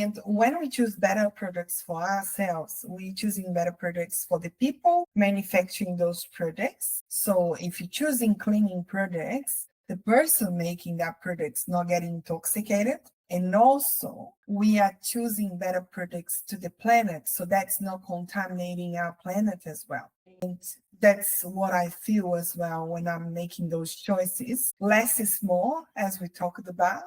And when we choose better products for ourselves, we're choosing better products for the people manufacturing those products. So if you're choosing cleaning products, the person making that product's not getting intoxicated. And also, we are choosing better products to the planet, so that's not contaminating our planet as well. And that's what I feel as well when I'm making those choices. Less is more, as we talked about.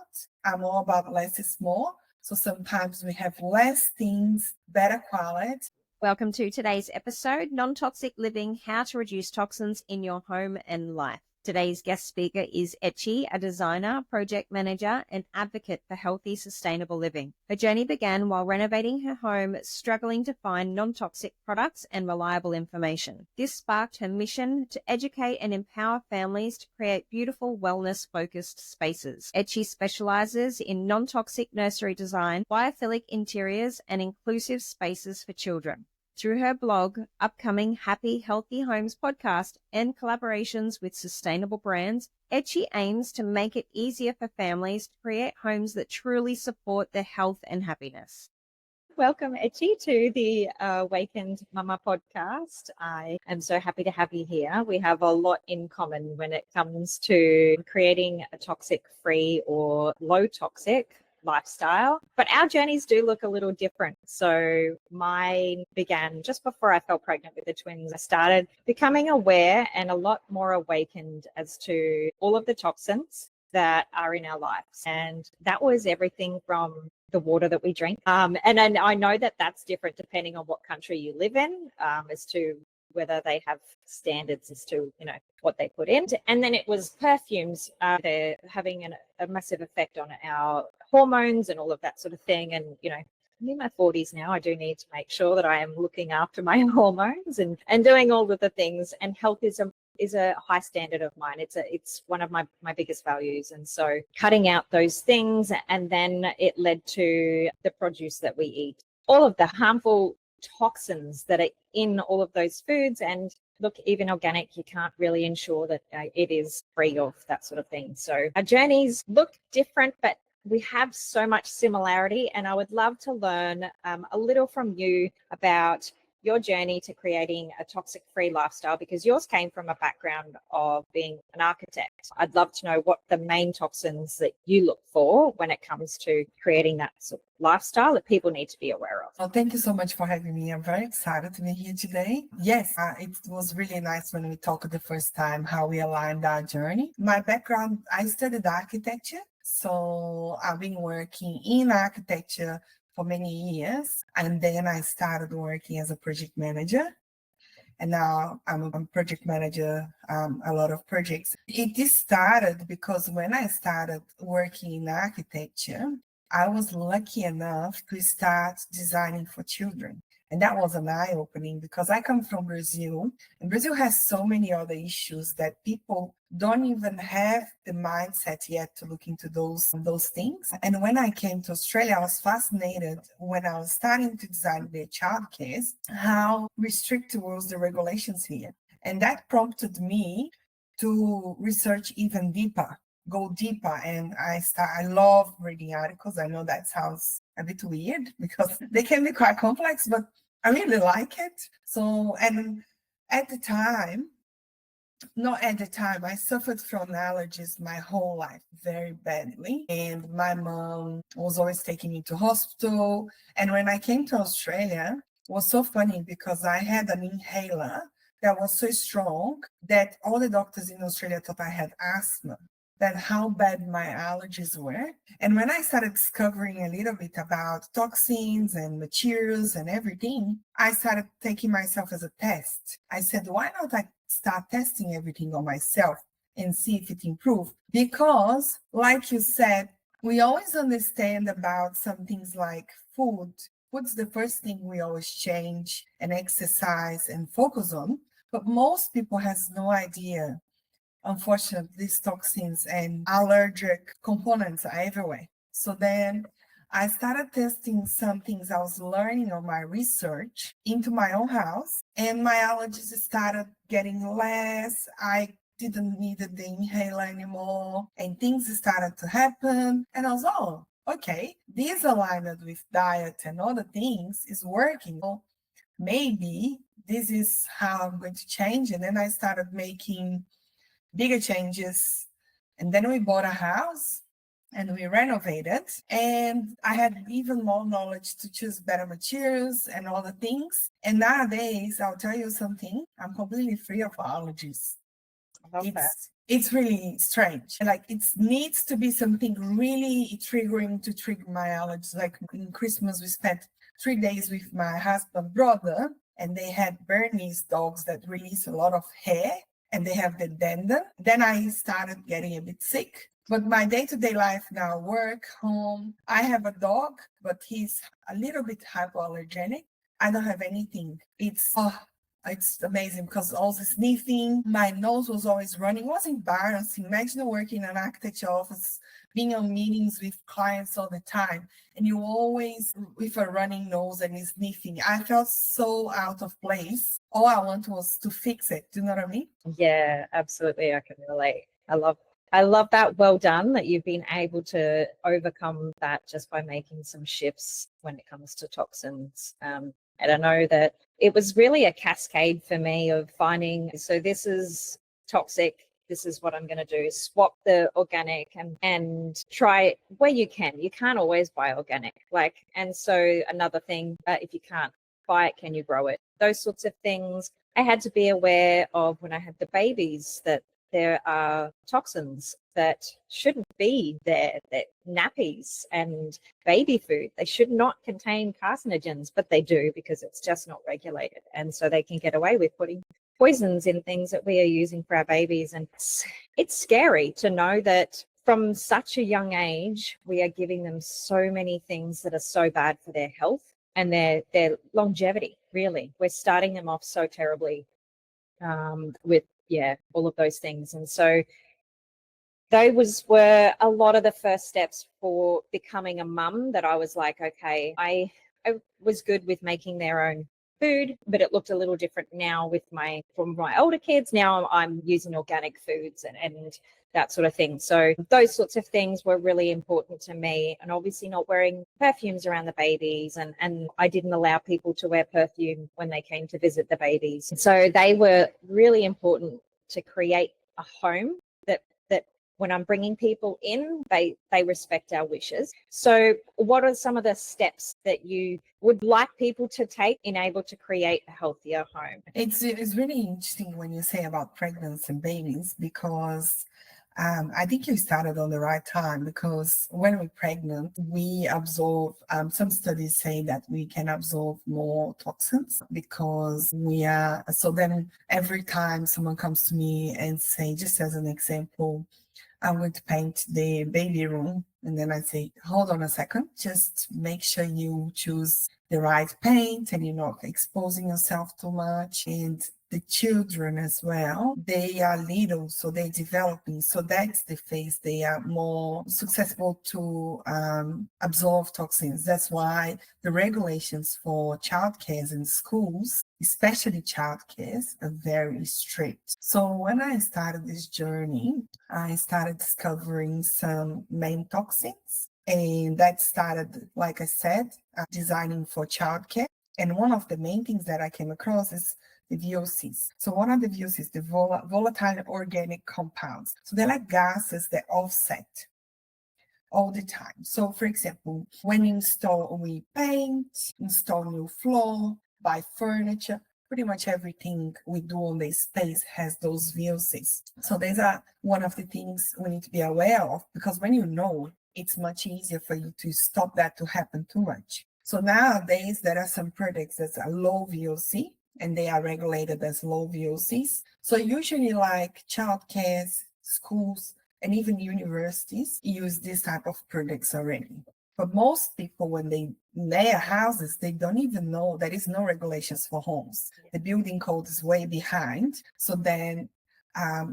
I'm all about less is more. So sometimes we have less things, better quality. Welcome to today's episode, Non-Toxic Living, How to Reduce Toxins in Your Home and Life. Today's guest speaker is Etchi, a designer, project manager, and advocate for healthy, sustainable living. Her journey began while renovating her home, struggling to find non-toxic products and reliable information. This sparked her mission to educate and empower families to create beautiful, wellness-focused spaces. Etchi specializes in non-toxic nursery design, biophilic interiors, and inclusive spaces for children. Through her blog, upcoming Happy Healthy Homes podcast, and collaborations with sustainable brands, Etchi aims to make it easier for families to create homes that truly support their health and happiness. Welcome, Etchi, to the Awakened Mumma podcast. I am so happy to have you here. We have a lot in common when it comes to creating a toxic-free or low-toxic lifestyle, but our journeys do look a little different. So mine began just before I fell pregnant with the twins. I started becoming aware and a lot more awakened as to all of the toxins that are in our lives. And that was everything from the water that we drink. And I know that that's different depending on what country you live in, as to whether they have standards as to, what they put in. And then it was perfumes. They're having a massive effect on our hormones and all of that sort of thing. And, I'm in my 40s now. I do need to make sure that I am looking after my hormones and doing all of the things. And health is a high standard of mine. It's one of my biggest values. And so cutting out those things, and then it led to the produce that we eat. All of the harmful toxins that are in all of those foods. And look, even organic, you can't really ensure that it is free of that sort of thing. So our journeys look different, but we have so much similarity. And I would love to learn a little from you about your journey to creating a toxic-free lifestyle, because yours came from a background of being an architect. I'd love to know what the main toxins that you look for when it comes to creating that sort of lifestyle that people need to be aware of. Well, thank you so much for having me. I'm very excited to be here today. Yes, it was really nice when we talked the first time, how we aligned our journey. My background, I studied architecture. So I've been working in architecture for many years. And then I started working as a project manager. And now I'm a project manager, a lot of projects. It started because when I started working in architecture, I was lucky enough to start designing for children. And that was an eye-opening because I come from Brazil, and Brazil has so many other issues that people don't even have the mindset yet to look into those things. And when I came to Australia, I was fascinated when I was starting to design the childcare, how restrictive was the regulations here. And that prompted me to research even deeper, go deeper. And I love reading articles. I know that sounds a bit weird because they can be quite complex, but I really like it. So, and not at the time, I suffered from allergies my whole life very badly. And my mom was always taking me to hospital. And when I came to Australia, it was so funny because I had an inhaler that was so strong that all the doctors in Australia thought I had asthma. That how bad my allergies were. And when I started discovering a little bit about toxins and materials and everything, I started taking myself as a test. I said, why not I start testing everything on myself and see if it improves? Because, like you said, we always understand about some things like food. Food's the first thing we always change and exercise and focus on. But most people has no idea. Unfortunately, these toxins and allergic components are everywhere. So then I started testing some things I was learning on my research into my own house, and my allergies started getting less. I didn't need the inhaler anymore, and things started to happen. And I was, okay, this alignment with diet and other things is working. So maybe this is how I'm going to change. And then I started making bigger changes. And then we bought a house and we renovated. And I had even more knowledge to choose better materials and all the things. And nowadays, I'll tell you something, I'm completely free of allergies. I love that. It's really strange. Like it needs to be something really triggering to trigger my allergies. Like in Christmas, we spent 3 days with my husband's brother, and they had Bernese dogs that release a lot of hair, and they have the dandruff. Then I started getting a bit sick. But my day-to-day life now, work, home, I have a dog, but he's a little bit hypoallergenic. I don't have anything. It's amazing because all the sniffing, my nose was always running. It was embarrassing. Imagine working in an architecture office, being on meetings with clients all the time, and you always with a running nose and sniffing. I felt so out of place. All I wanted was to fix it. Do you know what I mean? Yeah, absolutely. I can relate. I love that. Well done that you've been able to overcome that just by making some shifts when it comes to toxins. And I know that it was really a cascade for me of finding, so this is toxic. This is what I'm going to do. Swap the organic and try it where you can. You can't always buy organic. And so another thing, if you can't buy it, can you grow it? Those sorts of things. I had to be aware of when I had the babies that there are toxins that shouldn't be there, that nappies and baby food, they should not contain carcinogens, but they do because it's just not regulated. And so they can get away with putting poisons in things that we are using for our babies. And it's scary to know that from such a young age, we are giving them so many things that are so bad for their health and their longevity, really. We're starting them off so terribly with all of those things. And so those were a lot of the first steps for becoming a mum that I was like, okay, I was good with making their own food, but it looked a little different now from my older kids. Now I'm using organic foods and that sort of thing. So those sorts of things were really important to me. And obviously not wearing perfumes around the babies. And I didn't allow people to wear perfume when they came to visit the babies. So they were really important to create a home that when I'm bringing people in, they respect our wishes. So what are some of the steps that you would like people to take in able to create a healthier home? It's really interesting when you say about pregnancy and babies, because I think you started on the right time, because when we're pregnant, we absorb, some studies say that we can absorb more toxins because so then every time someone comes to me and say, just as an example, I'm going to paint the baby room. And then I say, hold on a second, just make sure you choose the right paint and you're not exposing yourself too much. And the children as well, they are little, so they're developing. So that's the phase they are more susceptible to absorb toxins. That's why the regulations for childcare in schools, especially childcare, are very strict. So when I started this journey, I started discovering some main toxins. And that started, like I said, designing for childcare. And one of the main things that I came across is the VOCs. So what are the VOCs? The volatile organic compounds. So they're like gases that offset all the time. So for example, when we paint, install new floor, buy furniture, pretty much everything we do on the space has those VOCs. So these are one of the things we need to be aware of, because when you know, it's much easier for you to stop that to happen too much. So nowadays, there are some products that are low VOC, and they are regulated as low VOCs. So usually like childcare, schools, and even universities use this type of products already. But most people, when they layer houses, they don't even know there is no regulations for homes. The building code is way behind. So then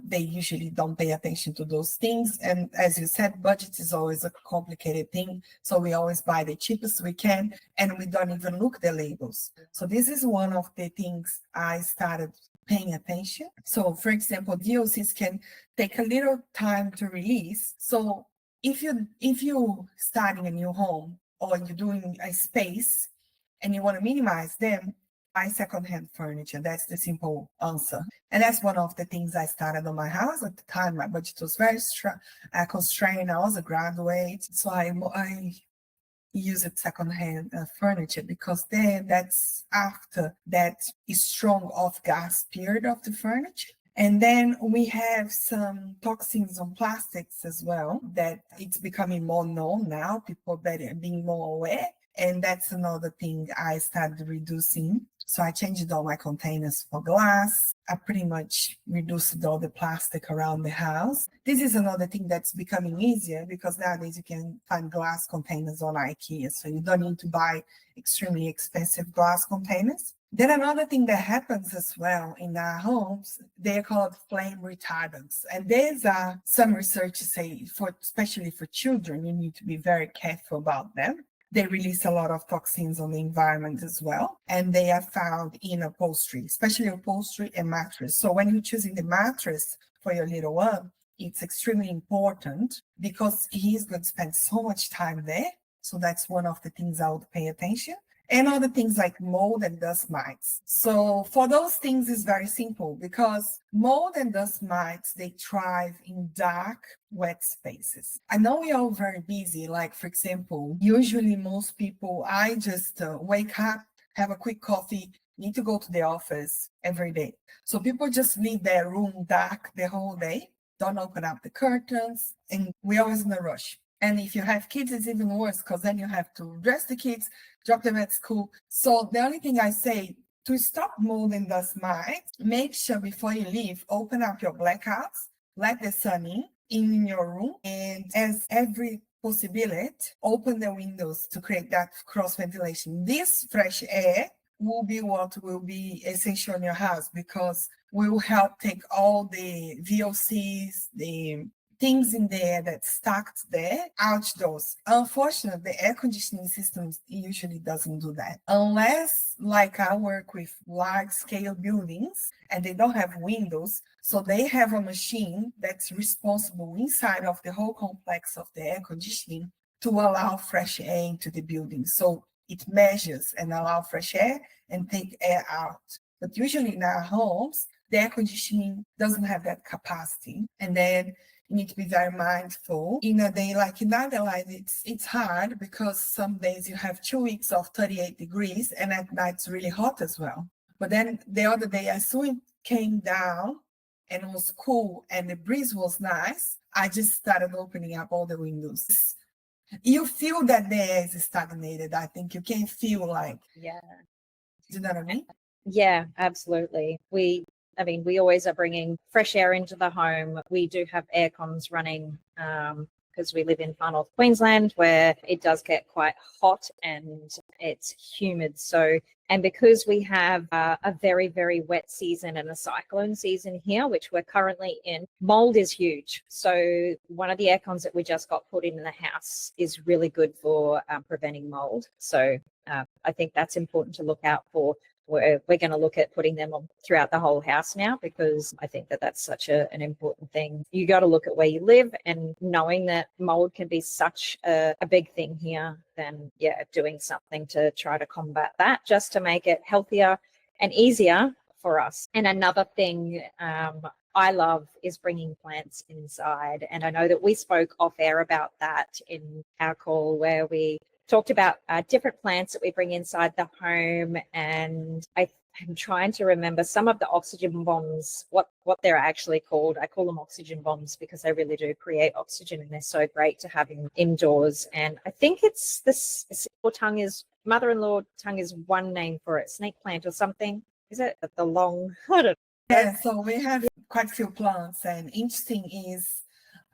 they usually don't pay attention to those things. And as you said, budget is always a complicated thing. So we always buy the cheapest we can, and we don't even look the labels. So this is one of the things I started paying attention. So for example, DOCs can take a little time to release. So if you starting a new home or you're doing a space and you want to minimize them, buy secondhand furniture. That's the simple answer. And that's one of the things I started on my house at the time. My budget was very constrained. I was a graduate, so I used secondhand furniture, because then that's after that strong off gas period of the furniture. And then we have some toxins on plastics as well, that it's becoming more known now, people being more aware. And that's another thing I started reducing. So I changed all my containers for glass. I pretty much reduced all the plastic around the house. This is another thing that's becoming easier, because nowadays you can find glass containers on IKEA. So you don't need to buy extremely expensive glass containers. Then another thing that happens as well in our homes, they're called flame retardants. And there's some research say, especially for children, you need to be very careful about them. They release a lot of toxins on the environment as well. And they are found in upholstery, especially upholstery and mattress. So when you're choosing the mattress for your little one, it's extremely important, because he's going to spend so much time there. So that's one of the things I would pay attention. And other things like mold and dust mites. So for those things, it's very simple, because mold and dust mites, they thrive in dark, wet spaces. I know we're all very busy. Like, for example, usually most people, I just wake up, have a quick coffee, need to go to the office every day. So people just leave their room dark the whole day, don't open up the curtains, and we're always in a rush. And if you have kids, it's even worse, because then you have to dress the kids, drop them at school. So the only thing I say, to stop mold and dust mites, make sure before you leave, open up your blackouts, let the sun in your room, and as every possibility, open the windows to create that cross ventilation. This fresh air will be what will be essential in your house, because we will help take all the VOCs, the things in there that's stacked there outdoors. Unfortunately, the air conditioning system usually doesn't do that, unless, like, I work with large scale buildings and they don't have windows, so they have a machine that's responsible inside of the whole complex of the air conditioning to allow fresh air into the building. So it measures and allow fresh air and take air out. But usually in our homes, the air conditioning doesn't have that capacity. And then you need to be very mindful. In a day like in Adelaide, it's hard, because some days you have 2 weeks of 38 degrees and at night it's really hot as well. But then the other day, as soon as it came down and it was cool and the breeze was nice, I just started opening up all the windows. You feel that the air is stagnated. I think you can feel like, Yeah. do you know what I mean? Yeah, absolutely. We always are bringing fresh air into the home. We do have air cons running because we live in far north Queensland, where it does get quite hot and it's humid. So, and because we have a very, very wet season and a cyclone season here, which we're currently in, mold is huge. So one of the air cons that we just got put in the house is really good for preventing mold. So I think that's important to look out for. We're going to look at putting them on throughout the whole house now, because I think that that's such an important thing. You got to look at where you live, and knowing that mold can be such a big thing here, then yeah, doing something to try to combat that, just to make it healthier and easier for us. And another thing I love is bringing plants inside. And I know that we spoke off air about that in our call, where we talked about different plants that we bring inside the home. And I'm trying to remember some of the oxygen bombs, what they're actually called. I call them oxygen bombs because they really do create oxygen, and they're so great to have indoors. And I think it's this mother-in-law tongue is one name for it, snake plant or something. Is it the long? I don't know. Yeah, so we have quite a few plants, and interesting is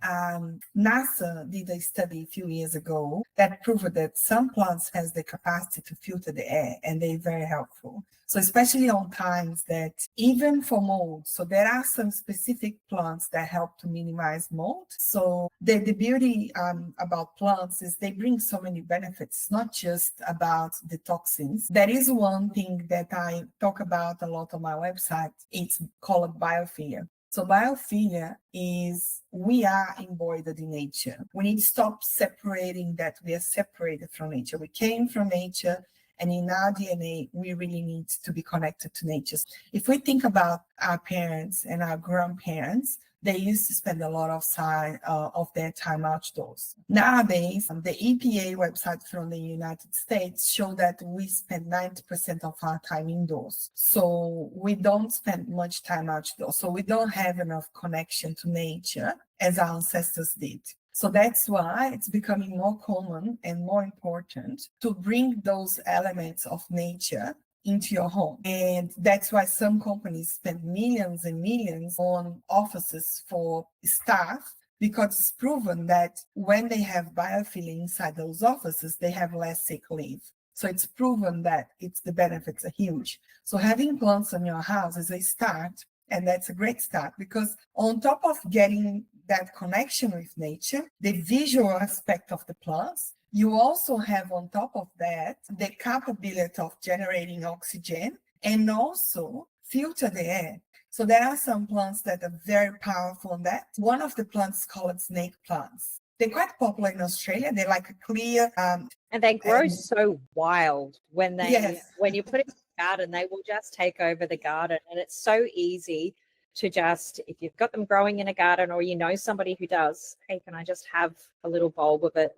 NASA did a study a few years ago that proved that some plants has the capacity to filter the air, and they're very helpful. So especially on times that, even for mold, so there are some specific plants that help to minimize mold. So the beauty about plants is they bring so many benefits, not just about the toxins. There is one thing that I talk about a lot on my website. It's called biosphere. So biophilia is we are embodied in nature. We need to stop separating that we are separated from nature. We came from nature, and in our DNA, we really need to be connected to nature. If we think about our parents and our grandparents, they used to spend a lot of their time outdoors. Nowadays, the EPA website from the United States show that we spend 90% of our time indoors. So we don't spend much time outdoors. So we don't have enough connection to nature as our ancestors did. So that's why it's becoming more common and more important to bring those elements of nature into your home. And that's why some companies spend millions and millions on offices for staff, because it's proven that when they have biophilia inside those offices, they have less sick leave. So it's proven that the benefits are huge. So having plants in your house is a start, and that's a great start, because on top of getting that connection with nature, the visual aspect of the plants, you also have on top of that the capability of generating oxygen and also filter the air. So there are some plants that are very powerful on that. One of the plants is called snake plants. They're quite popular in Australia. They're like a clear and they grow so wild when you put it in the garden, they will just take over the garden. And it's so easy to just, if you've got them growing in a garden or you know somebody who does, hey, can I just have a little bulb of it,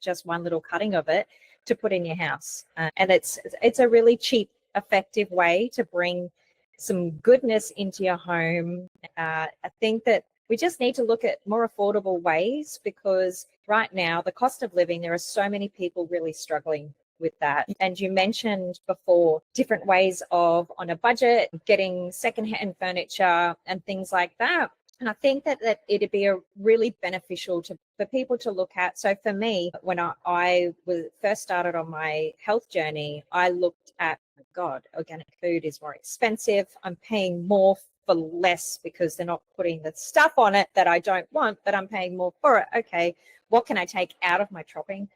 just one little cutting of it to put in your house. And it's a really cheap, effective way to bring some goodness into your home. I think that we just need to look at more affordable ways, because right now, the cost of living, there are so many people really struggling with that. And you mentioned before different ways of, on a budget, getting secondhand furniture and things like that. And I think that it'd be a really beneficial for people to look at. So for me, when I was first started on my health journey, I looked at, oh God, organic food is more expensive. I'm paying more for less because they're not putting the stuff on it that I don't want, but I'm paying more for it. Okay, what can I take out of my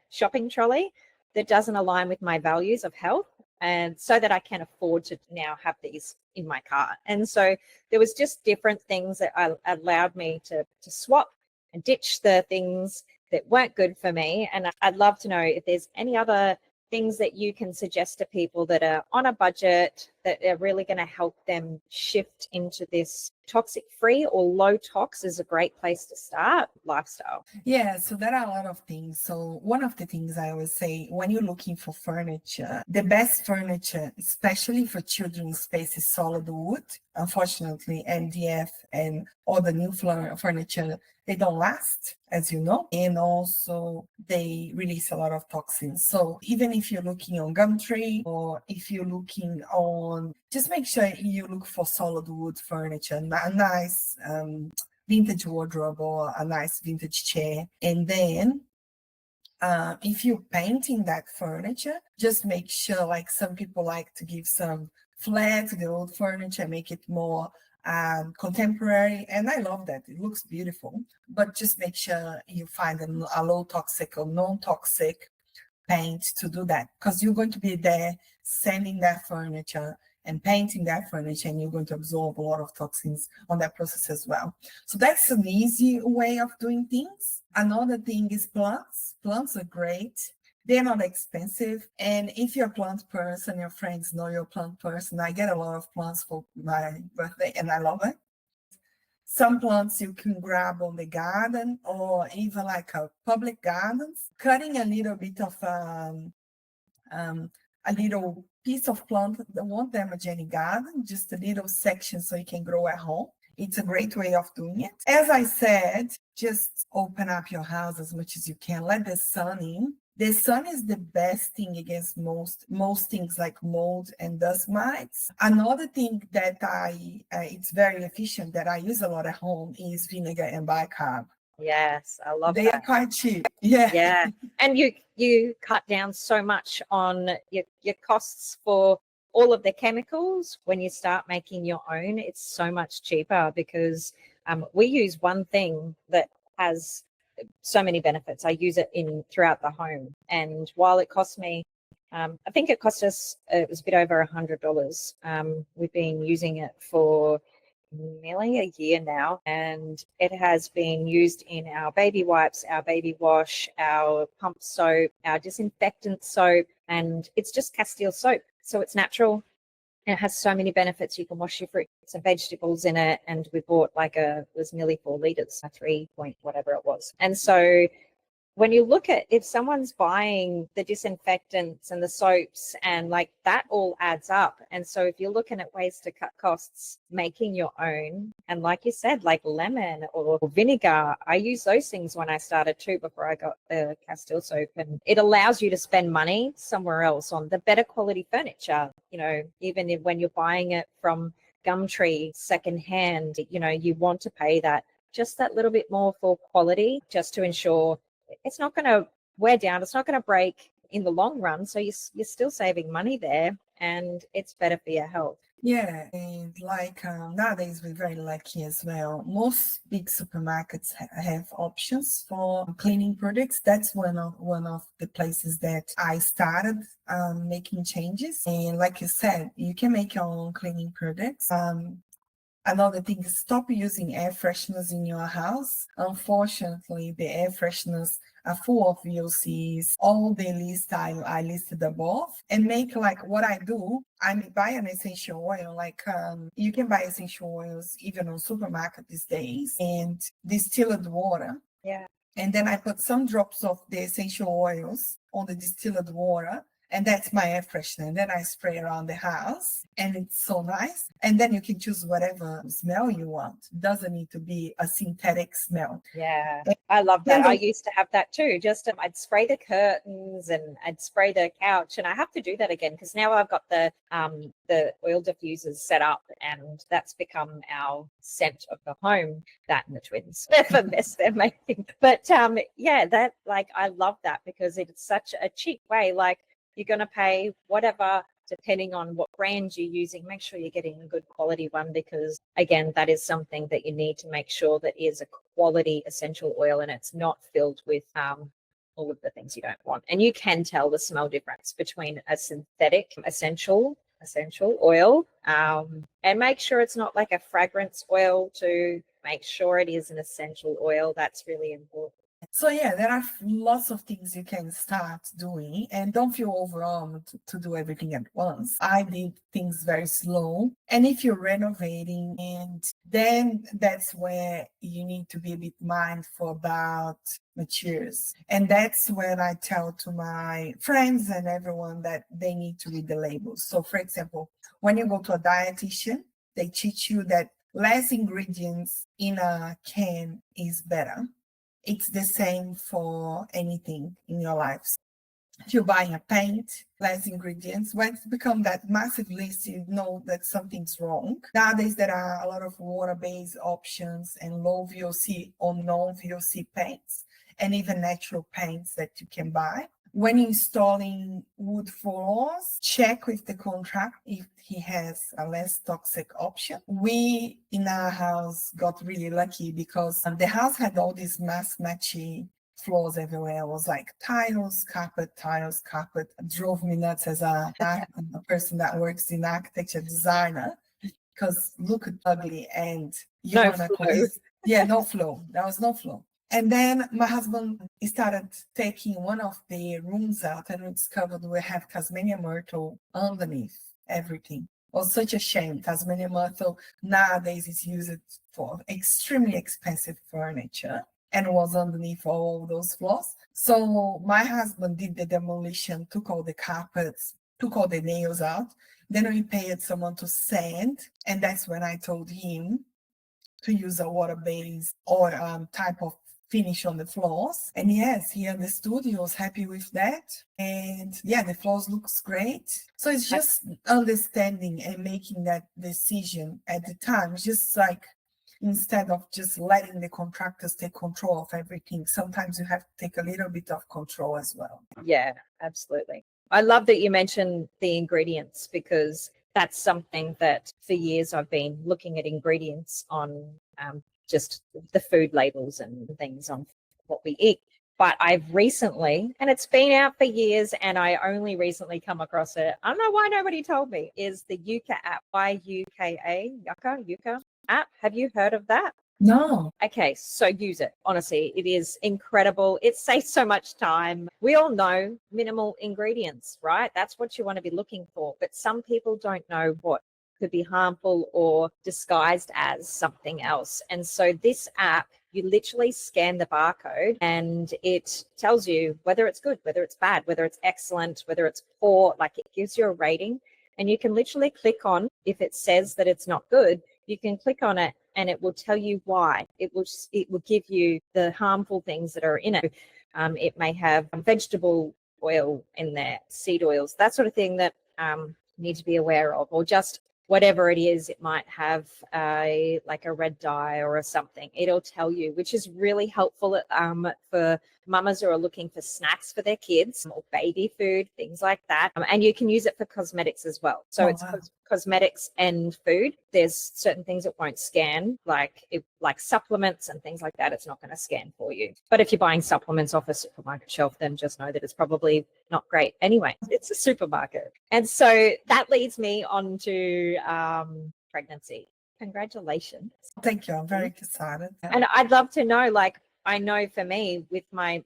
shopping trolley that doesn't align with my values of health, and so that I can afford to now have these in my car? And so there was just different things that allowed me to swap and ditch the things that weren't good for me. And I'd love to know if there's any other things that you can suggest to people that are on a budget that are really going to help them shift into this toxic free or low tox is a great place to start lifestyle. Yeah, so there are a lot of things. So one of the things I always say, when you're looking for furniture, the best furniture, especially for children's space, is solid wood. Unfortunately, MDF and all the new furniture, they don't last, as you know, and also they release a lot of toxins. So even if you're looking on Gumtree, or if you're looking on, just make sure you look for solid wood furniture, a nice vintage wardrobe or a nice vintage chair. And then if you're painting that furniture, just make sure, like some people like to give some flair to the old furniture, make it more contemporary, and I love that. It looks beautiful, but just make sure you find a low toxic or non-toxic paint to do that, because you're going to be there sanding that furniture and painting that furniture, and you're going to absorb a lot of toxins on that process as well. So that's an easy way of doing things. Another thing is plants. Plants are great. They're not expensive. And if you're a plant person, your friends know you're a plant person. I get a lot of plants for my birthday, and I love it. Some plants you can grab on the garden, or even like a public gardens. Cutting a little bit of a little piece of plant that won't damage any garden, just a little section so you can grow at home. It's a great way of doing it. As I said, just open up your house as much as you can. Let the sun in. The sun is the best thing against most things like mold and dust mites. Another thing that it's very efficient that I use a lot at home is vinegar and bicarb. Yes, I love They that. are quite cheap. Yeah. And you cut down so much on your costs for all of the chemicals. When you start making your own, it's so much cheaper, because we use one thing that has so many benefits. I use it throughout the home, and while it cost me, I think it cost us, it was a bit over $100. We've been using it for nearly a year now, and it has been used in our baby wipes, our baby wash, our pump soap, our disinfectant soap, and it's just Castile soap. So it's natural. And it has so many benefits. You can wash your fruits and vegetables in it. And we bought it was nearly 4 liters, 3 point whatever it was. And so when you look at, if someone's buying the disinfectants and the soaps and that all adds up. And so if you're looking at ways to cut costs, making your own, and like you said, like lemon or vinegar, I use those things when I started too, before I got the Castile soap, and it allows you to spend money somewhere else on the better quality furniture. Even when you're buying it from Gumtree secondhand, you want to pay just that little bit more for quality, just to ensure it's not going to wear down, it's not going to break in the long run. So you're still saving money there, and it's better for your health. Yeah, and nowadays we're very lucky as well. Most big supermarkets have options for cleaning products. That's one of the places that I started making changes. And like you said, you can make your own cleaning products. Another thing is, stop using air fresheners in your house. Unfortunately, the air fresheners are full of VOCs. All the list I listed above, and make what I do. I buy an essential oil. You can buy essential oils even on supermarket these days, and distilled water. Yeah. And then I put some drops of the essential oils on the distilled water. And that's my air freshener. And then I spray around the house, and it's so nice. And then you can choose whatever smell you want. It doesn't need to be a synthetic smell. Yeah, I love that. I used to have that too. I'd spray the curtains and I'd spray the couch, and I have to do that again because now I've got the oil diffusers set up, and that's become our scent of the home. That and the twins, the mess they're making. But I love that because it's such a cheap way. You're going to pay whatever, depending on what brand you're using. Make sure you're getting a good quality one, because again, that is something that you need to make sure that is a quality essential oil, and it's not filled with all of the things you don't want. And you can tell the smell difference between a synthetic essential oil, and make sure it's not like a fragrance oil. To make sure it is an essential oil, that's really important. So yeah, there are lots of things you can start doing, and don't feel overwhelmed to do everything at once. I did things very slow. And if you're renovating, and then that's where you need to be a bit mindful about materials. And that's when I tell to my friends and everyone that they need to read the labels. So for example, when you go to a dietitian, they teach you that less ingredients in a can is better. It's the same for anything in your life. If you're buying a paint, less ingredients, when it's become that massive list, you know that something's wrong. Nowadays, there are a lot of water-based options and low VOC or non-VOC paints, and even natural paints that you can buy. When installing wood floors, check with the contractor if he has a less toxic option. We, in our house, got really lucky because the house had all these matchy floors everywhere. It was like tiles, carpet. It drove me nuts as a person that works in architecture designer, because look ugly and you want to cohesive. Yeah, no flow. There was no flow. And then my husband started taking one of the rooms out, and we discovered we have Tasmanian myrtle underneath everything. It was such a shame. Tasmanian myrtle nowadays is used for extremely expensive furniture, and was underneath all those floors. So my husband did the demolition, took all the carpets, took all the nails out. Then we paid someone to sand, and that's when I told him to use a water-based or type of finish on the floors. And yes, he understood. He was happy with that. And yeah, the floors looks great. So it's just understanding and making that decision at the time. It's just instead of just letting the contractors take control of everything, sometimes you have to take a little bit of control as well. Yeah, absolutely. I love that you mentioned the ingredients, because that's something that for years I've been looking at ingredients on just the food labels and things on what we eat. But I've recently, and it's been out for years, and I only recently come across it. I don't know why nobody told me, is the Yucca app, Yuka. app. Have you heard of that? No. Okay, so use it. Honestly, it is incredible. It saves so much time. We all know minimal ingredients, right? That's what you want to be looking for. But some people don't know what could be harmful or disguised as something else. And so this app, you literally scan the barcode and it tells you whether it's good, whether it's bad, whether it's excellent, whether it's poor. Like, it gives you a rating. And you can literally click on, if it says that it's not good, you can click on it and it will tell you why. It will give you the harmful things that are in it. It may have vegetable oil in there, seed oils, that sort of thing that you need to be aware of, or just whatever it is. It might have like a red dye or something. It'll tell you, which is really helpful for mamas who are looking for snacks for their kids or baby food, things like that. And you can use it for cosmetics as well. So it's cosmetics and food. There's certain things it won't scan, like supplements and things like that. It's not going to scan for you. But if you're buying supplements off a supermarket shelf, then just know that it's probably not great. Anyway, it's a supermarket. And so that leads me on to pregnancy. Congratulations. Thank you. I'm very excited. And I'd love to know, like, I know for me with my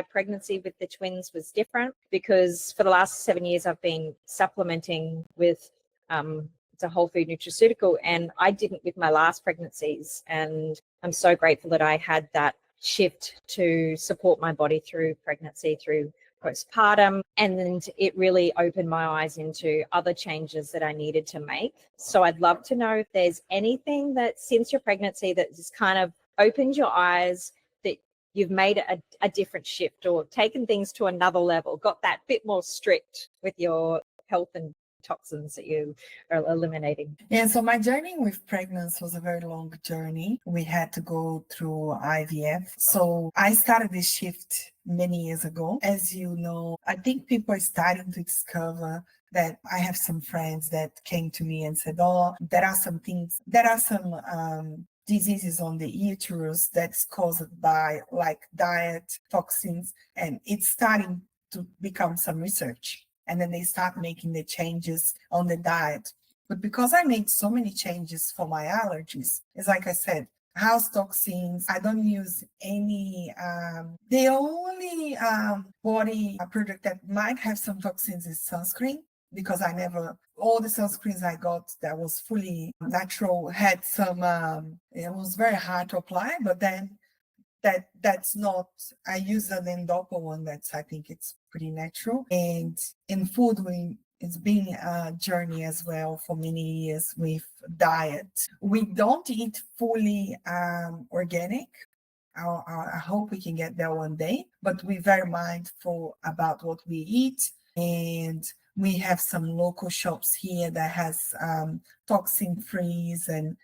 pregnancy with the twins was different, because for the last 7 years I've been supplementing with it's a whole food nutraceutical, and I didn't with my last pregnancies. And I'm so grateful that I had that shift to support my body through pregnancy, through postpartum, and it really opened my eyes into other changes that I needed to make. So I'd love to know if there's anything that since your pregnancy that just kind of opened your eyes, that you've made a different shift or taken things to another level, got that bit more strict with your health and toxins that you are eliminating. Yeah, so my journey with pregnancy was a very long journey. We had to go through IVF. So I started this shift many years ago. As you know, I think people are starting to discover that. I have some friends that came to me and said, oh, there are some diseases on the uterus that's caused by like diet, toxins, and it's starting to become some research. And then they start making the changes on the diet. But because I made so many changes for my allergies, it's like I said, house toxins, I don't use any, the only body product that might have some toxins is sunscreen, because all the sunscreens I got that was fully natural had some, it was very hard to apply, but then that's not, I use an Endopa one I think it's pretty natural. And in food, it's been a journey as well for many years with diet. We don't eat fully organic. I hope we can get there one day, but we're very mindful about what we eat. And we have some local shops here that has toxin frees and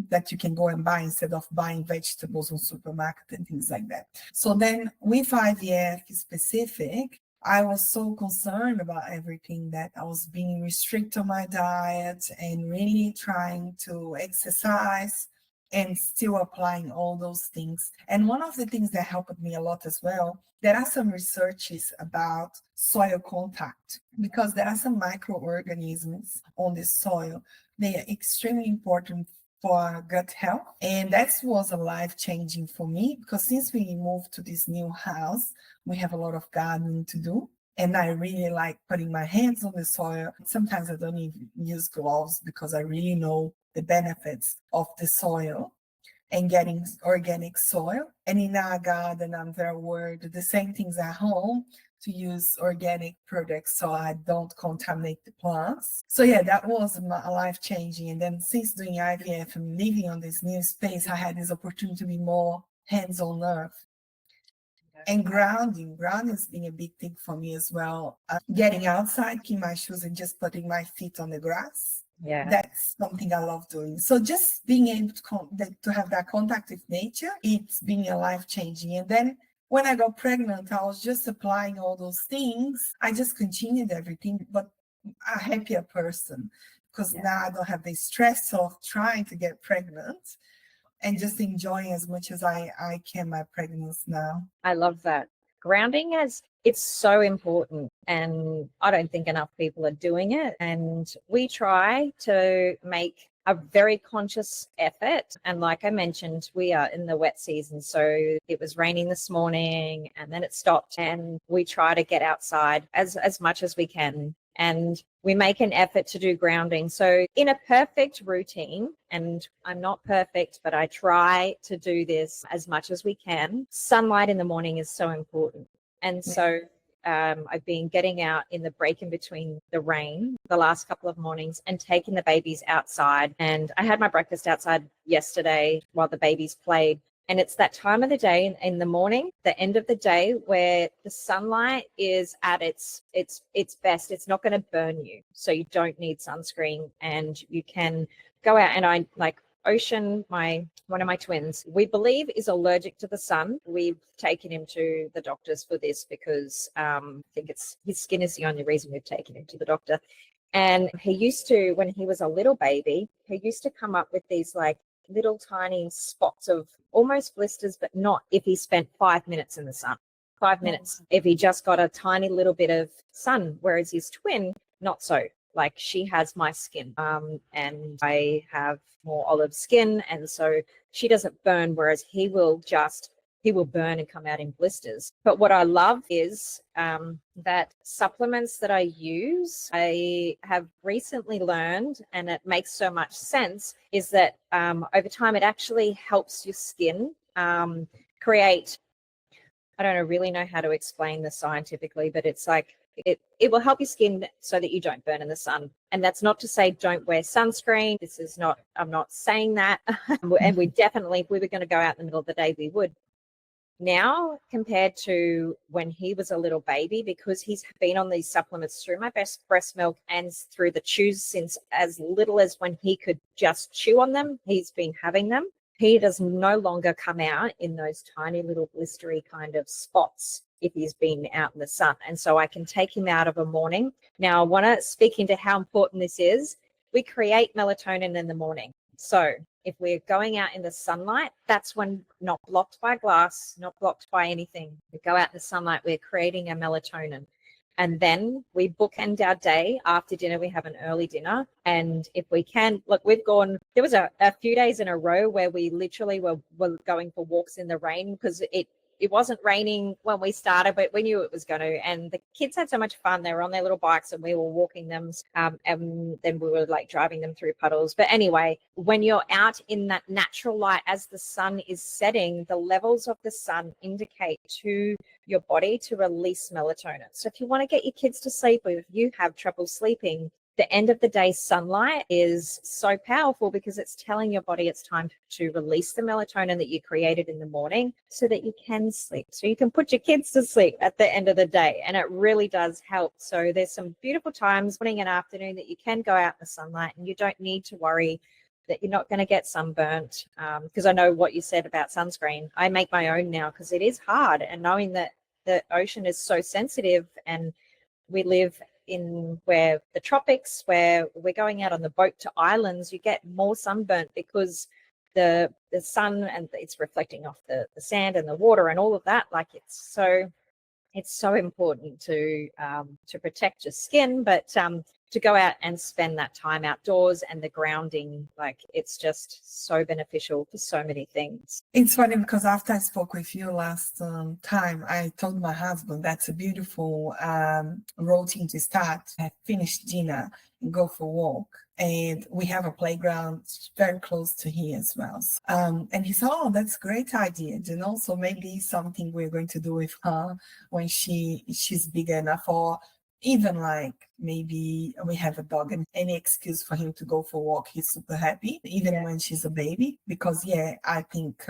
that you can go and buy instead of buying vegetables on supermarket and things like that. So then with IVF specific, I was so concerned about everything that I was being restricted on my diet and really trying to exercise and still applying all those things. And one of the things that helped me a lot as well, there are some researches about soil contact, because there are some microorganisms on the soil. They are extremely important for gut health. And that was a life-changing for me, because since we moved to this new house, we have a lot of gardening to do. And I really like putting my hands on the soil. Sometimes I don't even use gloves because I really know the benefits of the soil and getting organic soil. And in our garden, I'm very worried the same things at home, to use organic products so I don't contaminate the plants. So yeah, that was life-changing. And then since doing IVF and living on this new space, I had this opportunity to be more hands-on earth. And grounding has been a big thing for me as well. Getting outside, keeping my shoes and just putting my feet on the grass. Yeah, that's something I love doing. So just being able to have that contact with nature, it's been a life-changing. And then when I got pregnant, I was just applying all those things. I just continued everything, but a happier person, because now I don't have the stress of trying to get pregnant, and just enjoying as much as I can my pregnancy now. I love that. Grounding it's so important, and I don't think enough people are doing it. And we try to make a very conscious effort. And like I mentioned, we are in the wet season. So it was raining this morning and then it stopped, and we try to get outside as much as we can. And we make an effort to do grounding. So in a perfect routine, and I'm not perfect, but I try to do this as much as we can. Sunlight in the morning is so important. And so I've been getting out in the break in between the rain the last couple of mornings and taking the babies outside. And I had my breakfast outside yesterday while the babies played. And it's that time of the day in the morning, the end of the day, where the sunlight is at its best. It's not going to burn you. So you don't need sunscreen, and you can go out. And I like Ocean, one of my twins, we believe is allergic to the sun. We've taken him to the doctors for this because I think it's his skin is the only reason we've taken him to the doctor. And he used to, when he was a little baby, he used to come up with these like little tiny spots of almost blisters, but not if he spent 5 minutes in the sun. 5 minutes if he just got a tiny little bit of sun, whereas his twin, not so. Like she has my skin and I have more olive skin, and so she doesn't burn, whereas he will burn and come out in blisters. But what I love is that supplements that I use, I have recently learned, and it makes so much sense, is that over time it actually helps your skin create, I don't really know how to explain this scientifically, but it's like it will help your skin so that you don't burn in the sun. And that's not to say don't wear sunscreen. This is not, I'm not saying that. And we definitely, if we were going to go out in the middle of the day, we would. Now, compared to when he was a little baby, because he's been on these supplements through my breast milk and through the chews since as little as when he could just chew on them, he's been having them. He does no longer come out in those tiny little blistery kind of spots if he's been out in the sun. And so I can take him out of a morning. Now, I want to speak into how important this is. We create melatonin in the morning. So if we're going out in the sunlight, that's when, not blocked by glass, not blocked by anything. We go out in the sunlight, we're creating a melatonin. And then we bookend our day. After dinner, we have an early dinner. And if we can, look, there was a few days in a row where we literally were going for walks in the rain because it wasn't raining when we started, but we knew it was going to. And the kids had so much fun. They were on their little bikes and we were walking them. And then we were like driving them through puddles. But anyway, when you're out in that natural light as the sun is setting, the levels of the sun indicate to your body to release melatonin. So if you want to get your kids to sleep, or if you have trouble sleeping, the end of the day sunlight is so powerful because it's telling your body it's time to release the melatonin that you created in the morning so that you can sleep. So you can put your kids to sleep at the end of the day, and it really does help. So there's some beautiful times, morning and afternoon, that you can go out in the sunlight and you don't need to worry that you're not going to get sunburnt. Because I know what you said about sunscreen. I make my own now because it is hard, and knowing that the ocean is so sensitive, and we live in where the tropics, where we're going out on the boat to islands, you get more sunburnt because the sun, and it's reflecting off the sand and the water and all of that. Like it's so important to protect your skin, but to go out and spend that time outdoors and the grounding, like it's just so beneficial for so many things. It's funny because after I spoke with you last time, I told my husband that's a beautiful routine to start. I finished dinner and go for a walk. And we have a playground very close to here as well. And he said, oh, that's a great idea. So maybe something we're going to do with her when she's big enough, or even like maybe we have a dog and any excuse for him to go for a walk, he's super happy, even when she's a baby. Because I think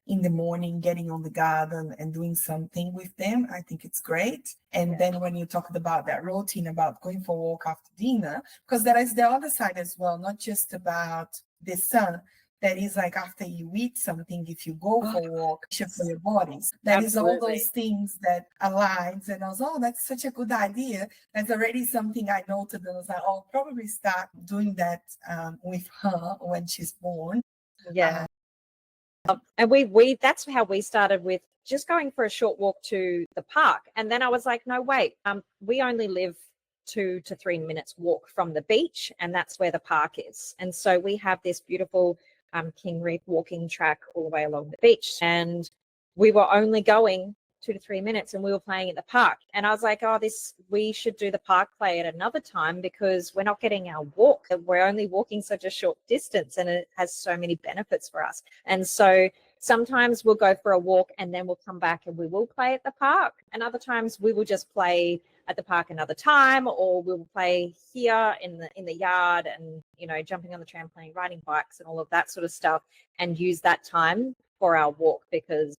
in the morning, getting on the garden and doing something with them, I think it's great. And then when you talked about that routine, about going for a walk after dinner, because there is the other side as well, not just about the sun. That is like after you eat something, if you go for a walk, for your bodies. That is all those things that aligns. And I was, that's such a good idea. That's already something I noted. And I was like, I'll probably start doing that with her when she's born. Yeah. And we that's how we started, with just going for a short walk to the park. And then I was like, no, wait, we only live 2 to 3 minutes walk from the beach, and that's where the park is. And so we have this beautiful King Reef walking track all the way along the beach, and we were only going 2 to 3 minutes and we were playing in the park. And I was like, oh, we should do the park play at another time because we're not getting our walk. We're only walking such a short distance and it has so many benefits for us. And so sometimes we'll go for a walk and then we'll come back and we will play at the park. And other times we will just play at the park another time, or we'll play here in the yard and, jumping on the trampoline, riding bikes and all of that sort of stuff, and use that time for our walk because,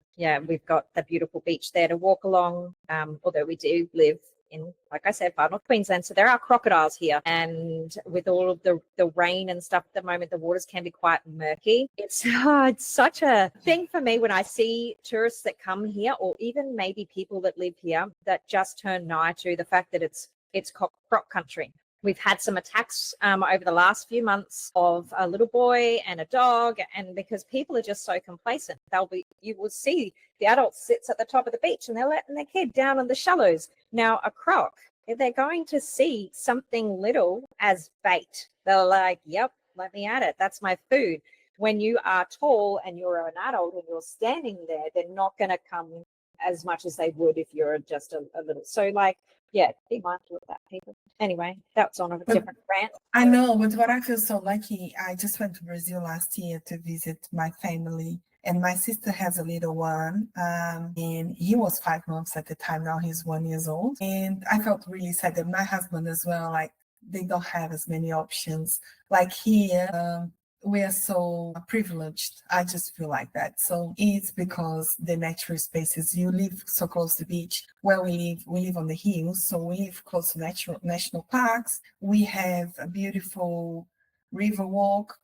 we've got the beautiful beach there to walk along, although we do live in, like I said, far north Queensland. So there are crocodiles here. And with all of the rain and stuff at the moment, the waters can be quite murky. It's such a thing for me when I see tourists that come here, or even maybe people that live here that just turn nigh to the fact that it's croc country. We've had some attacks over the last few months of a little boy and a dog, and because people are just so complacent, you will see the adult sits at the top of the beach and they're letting their kid down in the shallows. Now, a croc, if they're going to see something little as bait, they're like, yep, let me at it. That's my food. When you are tall and you're an adult and you're standing there, they're not going to come as much as they would if you're just a little. So be mindful of that, people. Anyway, that's on a different rant. I know, but what I feel so lucky, I just went to Brazil last year to visit my family, and my sister has a little one, and he was 5 months at the time. Now he's 1 year old, and I felt really sad that my husband as well, they don't have as many options. Like here, we are so privileged. I just feel like that. So it's because the natural spaces, you live so close to the beach. Where we live on the hills, so we live close to national parks. We have a beautiful river walk,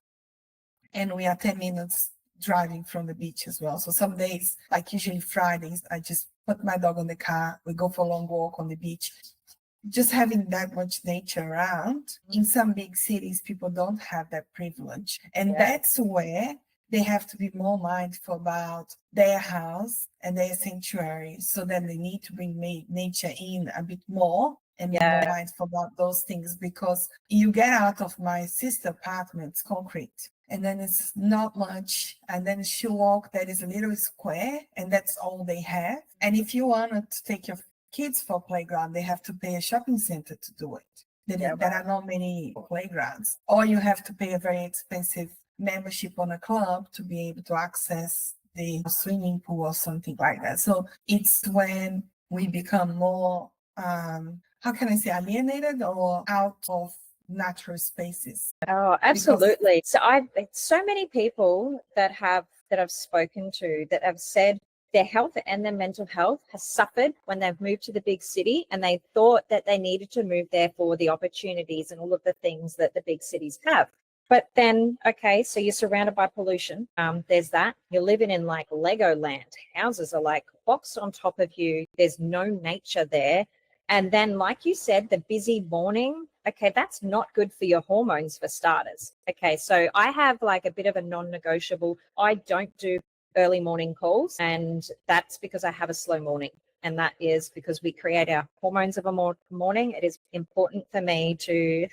and we are 10 minutes driving from the beach as well. So some days, like usually Fridays, I just put my dog on the car, we go for a long walk on the beach. Just having that much nature around. In some big cities, people don't have that privilege. And that's where they have to be more mindful about their house and their sanctuary. So then they need to bring nature in a bit more and be more mindful about those things, because you get out of my sister's apartment, it's concrete. And then it's not much. And then she'll walk, there is a little square, and that's all they have. And if you wanted to take your kids for playground, they have to pay a shopping center to do it. There are not many playgrounds, or you have to pay a very expensive membership on a club to be able to access the swimming pool or something like that. So it's when we become more, how can I say, alienated or out of natural spaces. Oh, absolutely. So so many people that I've spoken to that have said their health and their mental health has suffered when they've moved to the big city, and they thought that they needed to move there for the opportunities and all of the things that the big cities have. But then, okay, so you're surrounded by pollution. There's that. You're living in like Lego land. Houses are like boxed on top of you. There's no nature there. And then, like you said, the busy morning, okay, that's not good for your hormones for starters. Okay, so I have like a bit of a non-negotiable. I don't do early morning calls, and that's because I have a slow morning, and that is because we create our hormones of a morning. It is important for me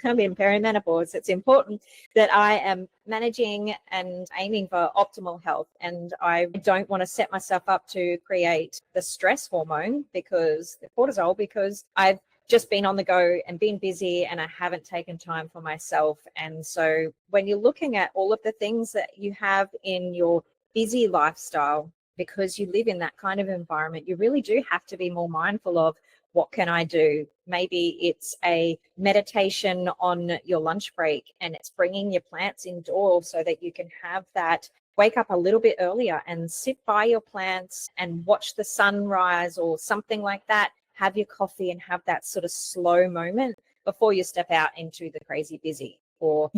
I'm in perimenopause. It's important that I am managing and aiming for optimal health, and I don't want to set myself up to create the stress hormone, because the cortisol, because I've just been on the go and been busy and I haven't taken time for myself. And so when you're looking at all of the things that you have in your busy lifestyle, because you live in that kind of environment, you really do have to be more mindful of, what can I do? Maybe it's a meditation on your lunch break, and it's bringing your plants indoors so that you can have that, wake up a little bit earlier and sit by your plants and watch the sunrise or something like that. Have your coffee and have that sort of slow moment before you step out into the crazy busy. Or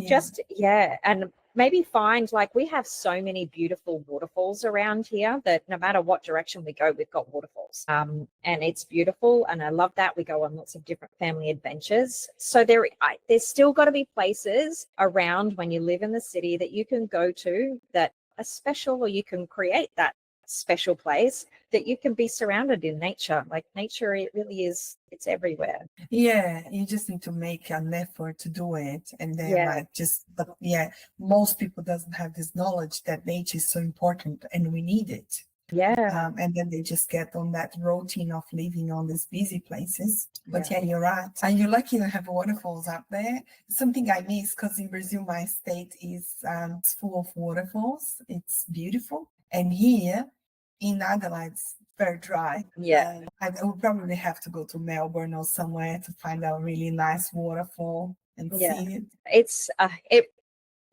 and maybe find, like, we have so many beautiful waterfalls around here that no matter what direction we go, we've got waterfalls, and it's beautiful, and I love that. We go on lots of different family adventures. So there's still got to be places around when you live in the city that you can go to that are special, or you can create that special place that you can be surrounded in nature. Like nature, it really is, it's everywhere. Yeah, you just need to make an effort to do it. And then Yeah. like just, but yeah, most people doesn't have this knowledge that nature is so important and we need it. Yeah. And then they just get on that routine of living on these busy places. But Yeah. yeah, you're right. And you're lucky to have waterfalls up there. Something I miss because in Brazil, my state is it's full of waterfalls. It's beautiful. And here in Adelaide, it's very dry. Yeah. I would probably have to go to Melbourne or somewhere to find a really nice waterfall and Yeah. see it.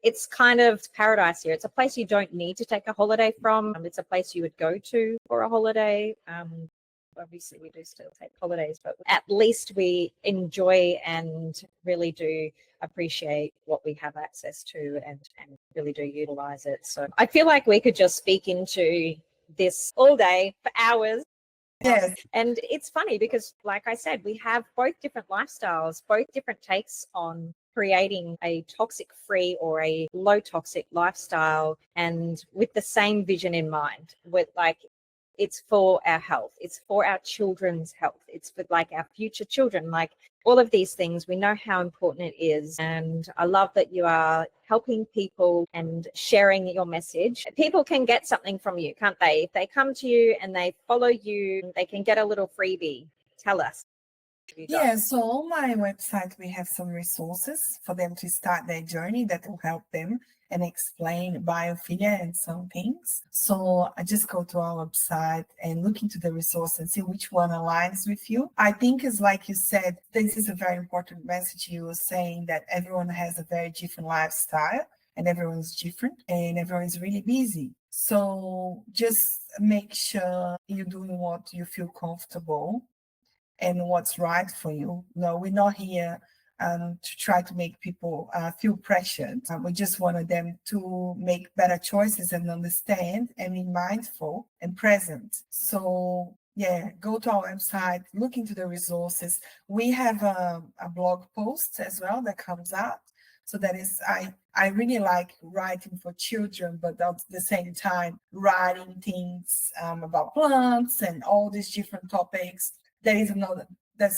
It's kind of paradise here. It's a place you don't need to take a holiday from. It's a place you would go to for a holiday. Obviously, we do still take holidays, but at least we enjoy and really do appreciate what we have access to and really do utilize it. So I feel like we could just speak into this all day for hours. Yes. And it's funny because, like I said, we have both different lifestyles, both different takes on creating a toxic free or a low toxic lifestyle, and with the same vision in mind, with like, it's for our health, it's for our children's health, it's for like our future children, like all of these things. We know how important it is. And I love that you are helping people and sharing your message. People can get something from you, can't they? If they come to you and they follow you, they can get a little freebie. Tell us. Yeah, so on my website, we have some resources for them to start their journey that will help them and explain biophilia and some things. So I just go to our website and look into the resource and see which one aligns with you. I think it's like you said, this is a very important message. You were saying that everyone has a very different lifestyle and everyone's different and everyone's really busy. So just make sure you're doing what you feel comfortable and what's right for you. No, we're not here to try to make people feel pressured. We just wanted them to make better choices and understand and be mindful and present. So yeah, go to our website, look into the resources. We have a blog post as well that comes out. So that is, I really like writing for children, but at the same time, writing things about plants and all these different topics. There's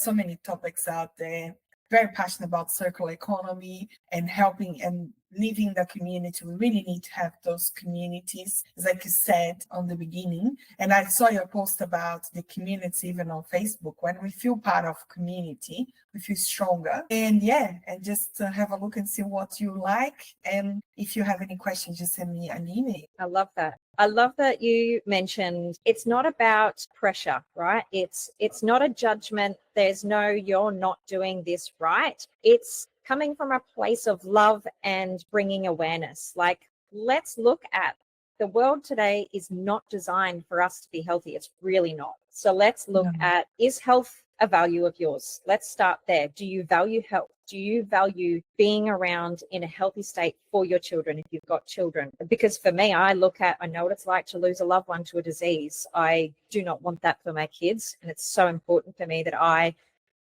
so many topics out there. Very passionate about circular economy and helping and living the community. We really need to have those communities, as like you said on the beginning. And I saw your post about the community even on Facebook. When we feel part of community, we feel stronger. And yeah, and just have a look and see what you like. And if you have any questions, just send me an email. I love that. I love that you mentioned it's not about pressure, right? It's not a judgment. There's no, you're not doing this right. It's coming from a place of love and bringing awareness. Like, let's look at the world today is not designed for us to be healthy. It's really not. So let's look at, is health a value of yours? Let's start there. Do you value health? Do you value being around in a healthy state for your children if you've got children? Because for me, I know what it's like to lose a loved one to a disease. I do not want that for my kids. And it's so important for me that I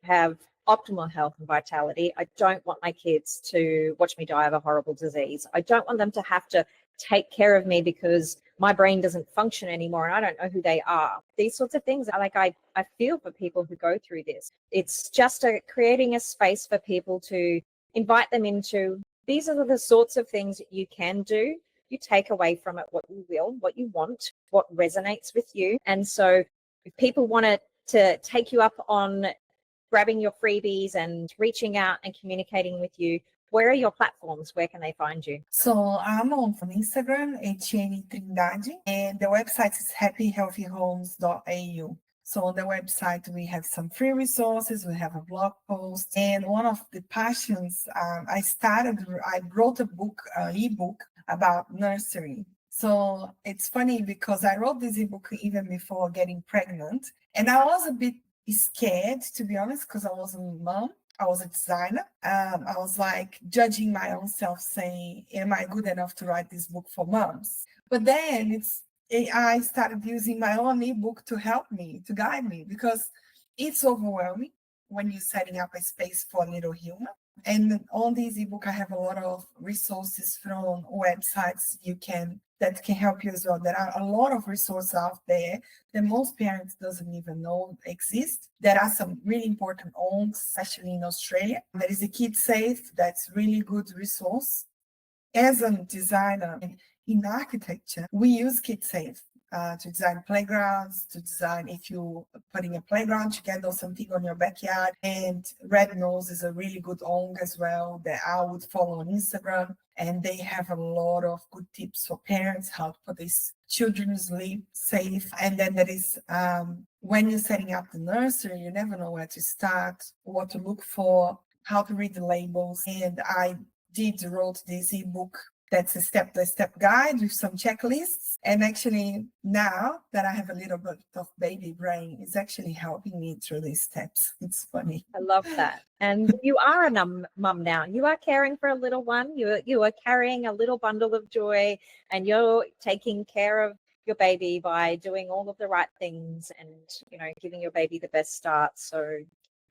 have optimal health and vitality. I don't want my kids to watch me die of a horrible disease. I don't want them to have to take care of me because my brain doesn't function anymore and I don't know who they are. These sorts of things, I feel for people who go through this. It's just creating a space for people to invite them into, these are the sorts of things that you can do. You take away from it what you will, what you want, what resonates with you. And so if people want to take you up on grabbing your freebies and reaching out and communicating with you, where are your platforms? Where can they find you? So I'm on Instagram, Etienne Trindade, and the website is happyhealthyhomes.au. So on the website, we have some free resources, we have a blog post, and one of the passions, I wrote a book, ebook about nursery. So it's funny because I wrote this ebook even before getting pregnant, and I was a bit scared, to be honest, because I was a mom. I was a designer. I was like judging my own self, saying, am I good enough to write this book for moms? But then I started using my own ebook to help me, to guide me, because it's overwhelming when you're setting up a space for a little human. And on this ebook, I have a lot of resources from websites that can help you as well. There are a lot of resources out there that most parents doesn't even know exist. There are some really important ONGs, especially in Australia. There is a Kid Safe, that's really good resource. As a designer in architecture, we use Kid Safe to design playgrounds, to design if you're putting a playground together or something on your backyard. And Red Nose is a really good ONG as well that I would follow on Instagram. And they have a lot of good tips for parents, how to put these children to sleep safe. And then there is, when you're setting up the nursery, you never know where to start, what to look for, how to read the labels. And I wrote this ebook that's a step-by-step guide with some checklists. And actually now that I have a little bit of baby brain, it's actually helping me through these steps. It's funny. I love that. And you are a mum now. You are caring for a little one. You are carrying a little bundle of joy, and you're taking care of your baby by doing all of the right things and, giving your baby the best start. So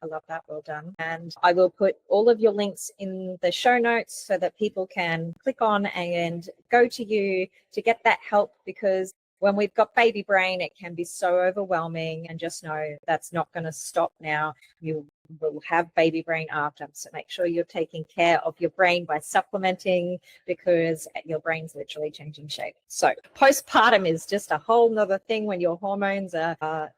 I love that. Well done. And I will put all of your links in the show notes so that people can click on and go to you to get that help, because when we've got baby brain, it can be so overwhelming, and just know that's not going to stop now. You will have baby brain after. So make sure you're taking care of your brain by supplementing, because your brain's literally changing shape. So postpartum is just a whole nother thing when your hormones are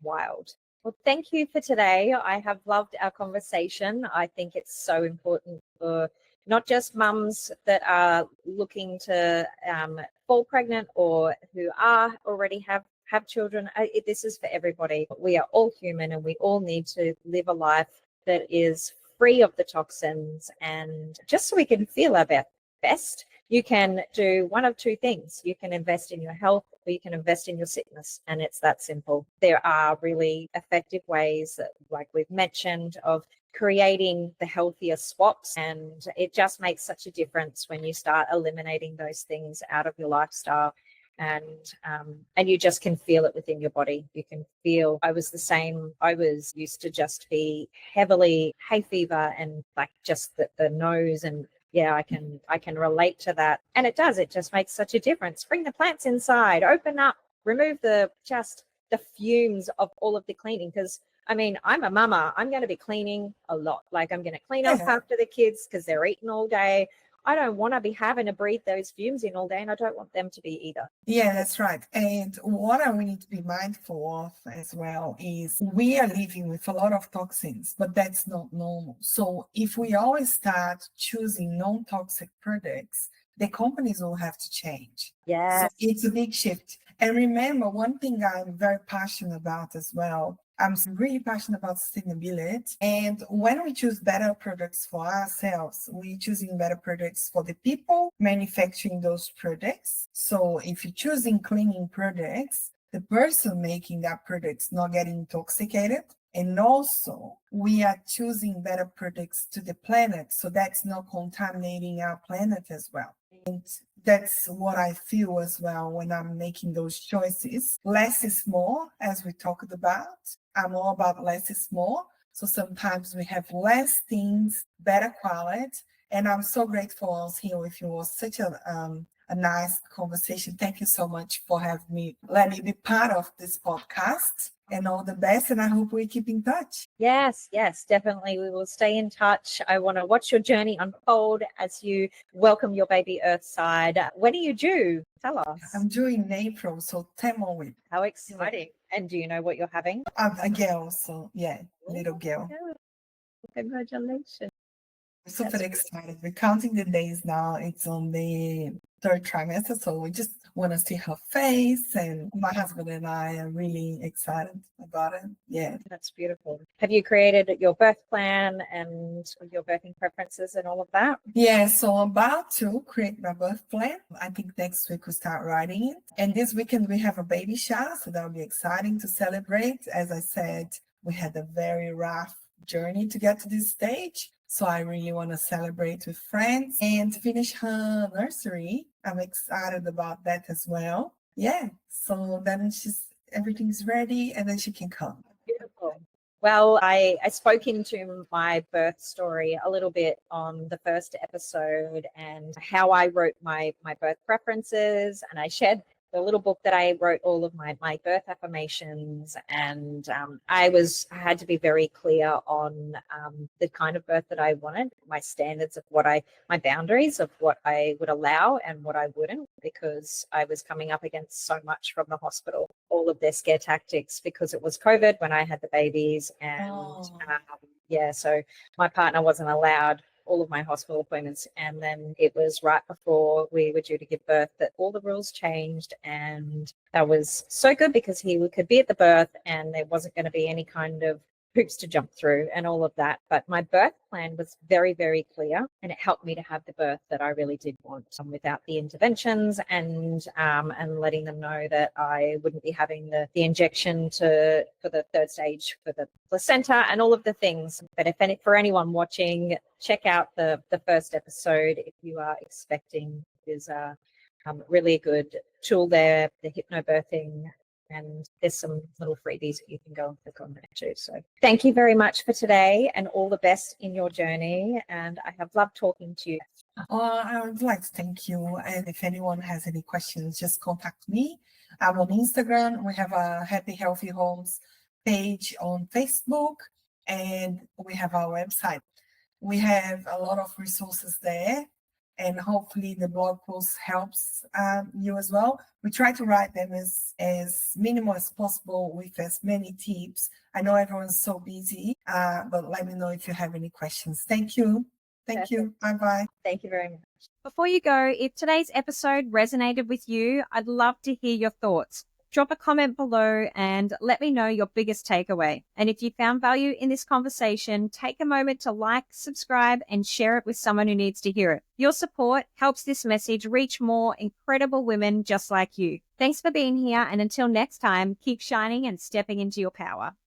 wild. Well, thank you for today. I have loved our conversation. I think it's so important for not just mums that are looking to fall pregnant or who are already have children. This is for everybody. We are all human, and we all need to live a life that is free of the toxins, and just so we can feel our best. You can do one of two things. You can invest in your health, or you can invest in your sickness. And it's that simple. There are really effective ways that, like we've mentioned, of creating the healthier swaps. And it just makes such a difference when you start eliminating those things out of your lifestyle. And you just can feel it within your body. You can feel, I was the same. I was used to just be heavily hay fever and like just the nose, and yeah, I can relate to that. And it just makes such a difference. Bring the plants inside, open up, remove the fumes of all of the cleaning. Because I'm a mama. I'm going to be cleaning a lot. Like, I'm going to clean up after the kids because they're eating all day. I don't want to be having to breathe those fumes in all day, and I don't want them to be either. Yeah, that's right. And what we need to be mindful of as well is we are living with a lot of toxins, but that's not normal. So if we always start choosing non-toxic products, the companies will have to change. Yeah. So it's a big shift. And remember, one thing I'm very passionate about as well, I'm really passionate about sustainability. And when we choose better products for ourselves, we're choosing better products for the people manufacturing those products. So if you're choosing cleaning products, the person making that product's not getting intoxicated. And also, we are choosing better products to the planet. So that's not contaminating our planet as well. And that's what I feel as well when I'm making those choices. Less is more, as we talked about. I'm all about less is more. So sometimes we have less things, better quality. And I'm so grateful I was here with you. It was such a nice conversation. Thank you so much for having me, let me be part of this podcast. And all the best, and I hope we keep in touch. Yes, definitely. We will stay in touch. I want to watch your journey unfold as you welcome your baby Earthside. When are you due? Tell us. I'm due in April, so 10 more weeks. How exciting. And do you know what you're having? A girl, so yeah, little girl. Congratulations. Super excited. We're counting the days now. It's on the third trimester, so we just want to see her face, and my husband and I are really excited about it. Yeah, that's beautiful. Have you created your birth plan and your birthing preferences and all of that? Yeah, so I'm about to create my birth plan. I think next week we start writing it, and this weekend we have a baby shower, so that'll be exciting to celebrate. As I said, we had a very rough journey to get to this stage. So I really want to celebrate with friends and finish her nursery. I'm excited about that as well. Yeah. So then everything's ready, and then she can come. Beautiful. Well, I spoke into my birth story a little bit on the first episode and how I wrote my birth preferences, and I shared the little book that I wrote all of my birth affirmations, and I had to be very clear on the kind of birth that I wanted, my standards of my boundaries of what I would allow and what I wouldn't, because I was coming up against so much from the hospital, all of their scare tactics, because it was COVID when I had the babies, and so my partner wasn't allowed all of my hospital appointments. And then it was right before we were due to give birth that all the rules changed. And that was so good because he could be at the birth and there wasn't going to be any kind of hoops to jump through and all of that. But my birth plan was very, very clear, and it helped me to have the birth that I really did want, without the interventions, and letting them know that I wouldn't be having the injection for the third stage for the placenta and all of the things. But for anyone watching, check out the first episode if you are expecting. There's a really good tool there, the hypnobirthing. And there's some little freebies that you can go and click on there too. So thank you very much for today, and all the best in your journey. And I have loved talking to you. I would like to thank you. And if anyone has any questions, just contact me. I'm on Instagram. We have a Happy Healthy Homes page on Facebook, and we have our website. We have a lot of resources there, and hopefully the blog post helps you as well. We try to write them as minimal as possible with as many tips. I know everyone's so busy, but let me know if you have any questions. Thank you. Thank you. Bye-bye. Thank you very much. Before you go, if today's episode resonated with you, I'd love to hear your thoughts. Drop a comment below and let me know your biggest takeaway. And if you found value in this conversation, take a moment to like, subscribe, and share it with someone who needs to hear it. Your support helps this message reach more incredible women just like you. Thanks for being here, and until next time, keep shining and stepping into your power.